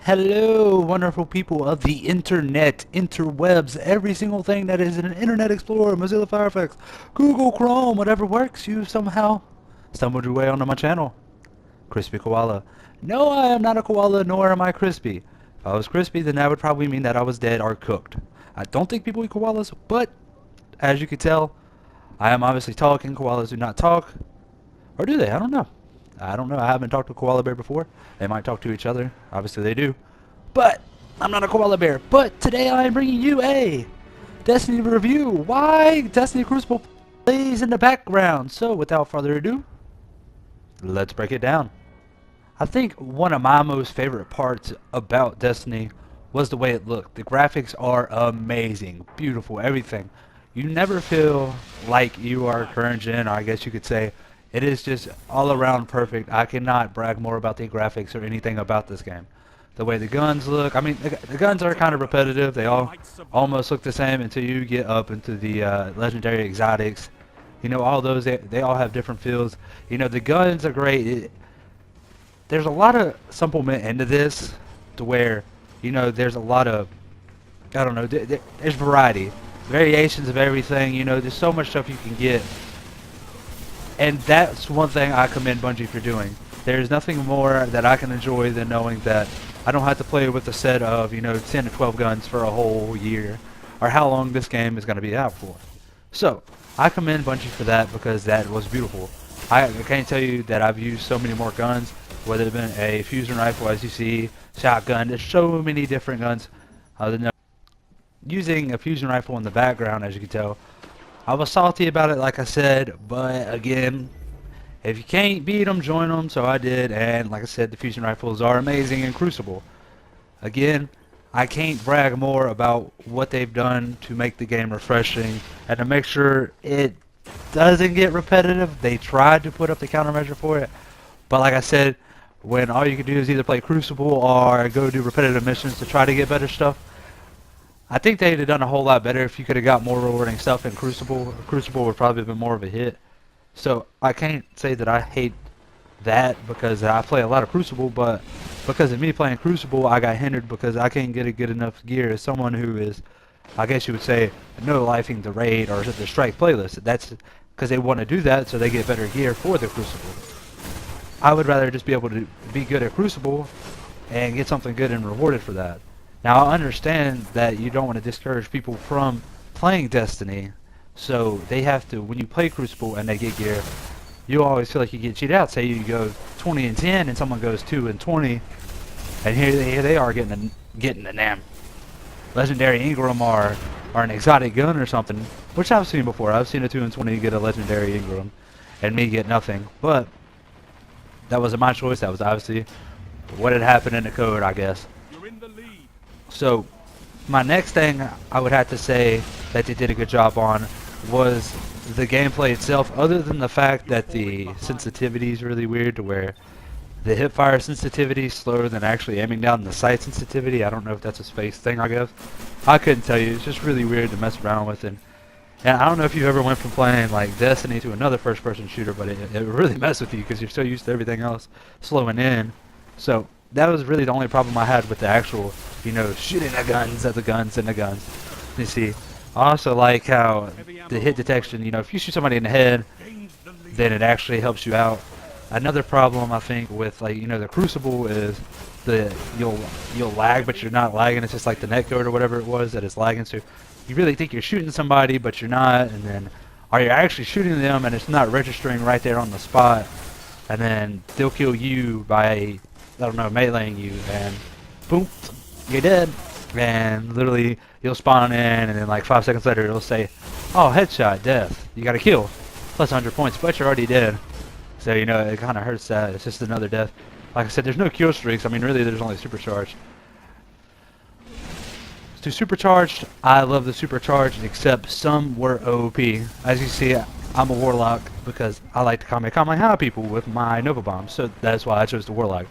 Hello, wonderful people of the internet, interwebs, every single thing that is in an Internet Explorer, Mozilla Firefox, Google Chrome, whatever works, you somehow stumbled your way onto my channel. Crispy Koala. No, I am not a koala, nor am I crispy. If I was crispy, then that would probably mean that I was dead or cooked. I don't think people eat koalas, but as you can tell, I am obviously talking. Koalas do not talk. Or do they? I don't know. I don't know. I haven't talked to a koala bear before. They might talk to each other. Obviously they do. But I'm not a koala bear. But today I am bringing you a Destiny review. Why Destiny Crucible plays in the background. So without further ado, let's break it down. I think one of my most favorite parts about Destiny was the way it looked. The graphics are amazing, beautiful, everything. You never feel like you are current gen, or I guess you could say it is just all around perfect. I cannot brag more about the graphics or anything about this game. The way the guns look, I mean, the guns are kind of repetitive. They all almost look the same until you get up into the legendary exotics. You know, all those, they all have different feels. You know, the guns are great. There's a lot of supplement into this to where, you know, there's a lot of, I don't know, there's variety. Variations of everything, you know, there's so much stuff you can get. And that's one thing I commend Bungie for doing. There's nothing more that I can enjoy than knowing that I don't have to play with a set of, you know, 10 to 12 guns for a whole year, or how long this game is going to be out for. So, I commend Bungie for that because that was beautiful. I can't tell you that I've used so many more guns, whether it's been a fusion rifle, as you see, shotgun. There's so many different guns. Using a fusion rifle in the background, as you can tell, I was salty about it, like I said, but again, if you can't beat them, join them. So I did, and like I said, the fusion rifles are amazing in Crucible. Again, I can't brag more about what they've done to make the game refreshing and to make sure it doesn't get repetitive. They tried to put up the countermeasure for it, but like I said, when all you can do is either play Crucible or go do repetitive missions to try to get better stuff, I think they'd have done a whole lot better if you could have got more rewarding stuff in Crucible. Crucible would probably have been more of a hit. So I can't say that I hate that because I play a lot of Crucible, but because of me playing Crucible, I got hindered because I can't get a good enough gear as someone who is, I guess you would say, no-lifing the raid or the strike playlist. That's because they want to do that so they get better gear for the Crucible. I would rather just be able to be good at Crucible and get something good and rewarded for that. Now I understand that you don't want to discourage people from playing Destiny, so they have to, when you play Crucible and they get gear, you always feel like you get cheated out. Say you go 20 and 10 and someone goes 2 and 20, and here they are getting a damn legendary Ingram or an exotic gun or something, which I've seen before. I've seen a 2 and 20 get a legendary Ingram and me get nothing, but that wasn't my choice. That was obviously what had happened in the code, I guess. So, my next thing I would have to say that they did a good job on was the gameplay itself, other than the fact that the sensitivity is really weird to where the hipfire sensitivity is slower than actually aiming down the sight sensitivity. I don't know if that's a space thing, I guess. I couldn't tell you. It's just really weird to mess around with. And I don't know if you ever went from playing like Destiny to another first-person shooter, but it really messes with you because you're so used to everything else slowing in. So that was really the only problem I had with the actual, you know, shooting the guns at the guns and the guns. You see, I also like how the hit detection, you know, if you shoot somebody in the head, then it actually helps you out. Another problem I think with, like, you know, the Crucible is you'll lag, but you're not lagging. It's just like the netcode or whatever it was that is lagging. So you really think you're shooting somebody, but you're not, and then are you actually shooting them and it's not registering right there on the spot, and then they'll kill you by, I don't know, meleeing you, and boom, you're dead. And literally, you'll spawn in, and then like 5 seconds later, it'll say, "Oh, headshot, death. You got a kill, plus 100 points, but you're already dead." So you know, it kind of hurts that it's just another death. Like I said, there's no kill streaks. I mean, really, there's only supercharged. To supercharged, I love the supercharged, except some were OP. As you see, I'm a warlock because I like to Kamehameha people with my Nova Bomb, so that's why I chose the warlock.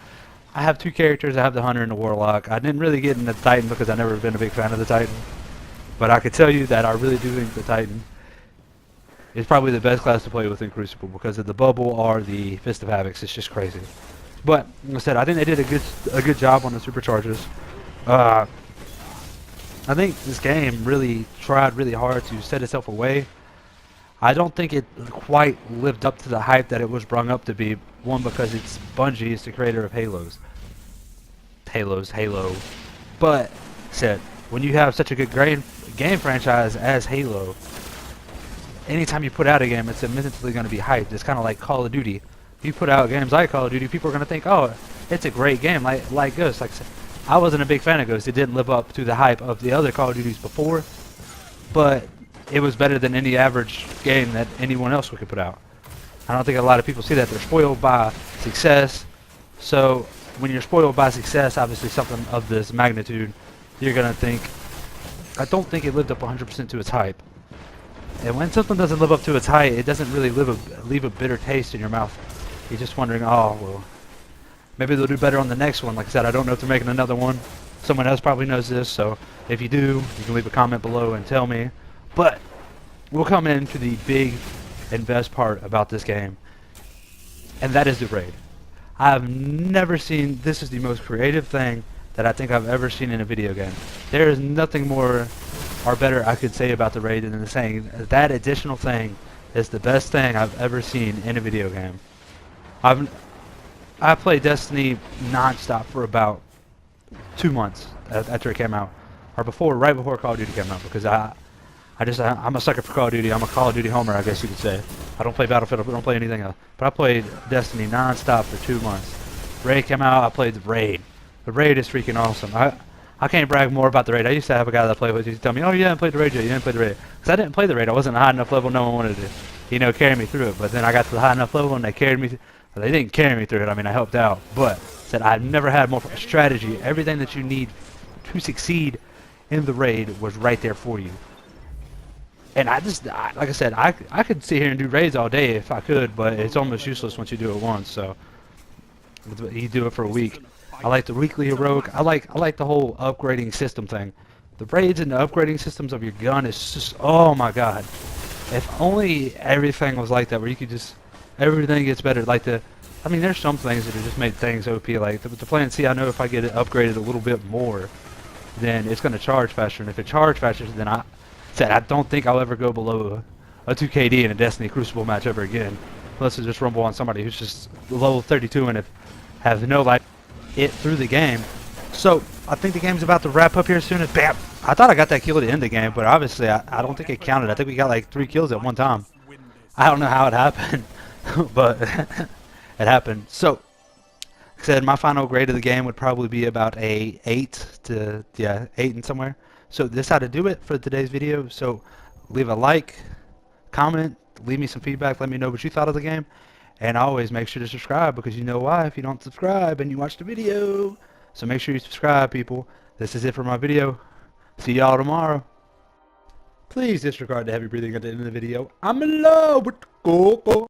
I have 2 characters. I have the Hunter and the Warlock. I didn't really get into the Titan because I've never been a big fan of the Titan. But I could tell you that I really do think the Titan is probably the best class to play with in Crucible because of the bubble or the Fist of Havocs. It's just crazy. But like I said, I think they did a good job on the superchargers. Uh, I think this game really tried really hard to set itself away. I don't think it quite lived up to the hype that it was brung up to be. One, because it's Bungie is the creator of Halo. But said, when you have such a good game franchise as Halo, anytime you put out a game, it's immediately going to be hyped. It's kind of like Call of Duty. If you put out games like Call of Duty, people are going to think, oh, it's a great game, like Ghost. Like I said, I wasn't a big fan of Ghost. It didn't live up to the hype of the other Call of Duties before, but it was better than any average game that anyone else could put out. I don't think a lot of people see that. They're spoiled by success. So when you're spoiled by success, obviously something of this magnitude, you're going to think, I don't think it lived up 100% to its hype. And when something doesn't live up to its hype, it doesn't really leave a bitter taste in your mouth. You're just wondering, oh, well, maybe they'll do better on the next one. Like I said, I don't know if they're making another one. Someone else probably knows this, so if you do, you can leave a comment below and tell me. But we'll come into the big and best part about this game, and that is the raid. I've never seen, this is the most creative thing that I think I've ever seen in a video game. There is nothing more or better I could say about the raid than saying that additional thing is the best thing I've ever seen in a video game. I played Destiny non-stop for about 2 months after it came out, or right before Call of Duty came out, because I'm a sucker for Call of Duty. I'm a Call of Duty homer, I guess you could say. I don't play Battlefield, I don't play anything else. But I played Destiny non-stop for 2 months. Raid came out, I played the Raid. The Raid is freaking awesome. I can't brag more about the Raid. I used to have a guy that I played with who tell me, oh, you haven't played the Raid yet, you didn't play the Raid. Because I didn't play the Raid. I wasn't a high enough level, no one wanted to, carry me through it. But then I got to the high enough level and they carried me. They didn't carry me through it, I mean, I helped out. But said I've never had more strategy. Everything that you need to succeed in the Raid was right there for you. And like I said, I could sit here and do raids all day if I could, but it's almost useless once you do it once. So you do it for a week. I like the weekly heroic. I like the whole upgrading system thing. The raids and the upgrading systems of your gun is just, oh my god. If only everything was like that, where you could just, everything gets better. Like I mean, there's some things that have just made things OP. Like the Plan C, I know if I get it upgraded a little bit more, then it's going to charge faster. And if it charges faster, then I don't think I'll ever go below a 2KD in a Destiny Crucible match ever again. Unless I just rumble on somebody who's just level 32 and have no life it through the game. So I think the game's about to wrap up here soon. And bam! I thought I got that kill at the end of the game, but obviously I don't think it counted. I think we got like 3 kills at one time. I don't know how it happened, but it happened. So, like I said, my final grade of the game would probably be about a 8 to 8 and somewhere. So this is how to do it for today's video. So leave a like, comment, leave me some feedback, let me know what you thought of the game, and always make sure to subscribe, because you know why if you don't subscribe and you watch the video. So make sure you subscribe, people. This is it for my video. See y'all tomorrow. Please disregard the heavy breathing at the end of the video. I'm in love with Coco.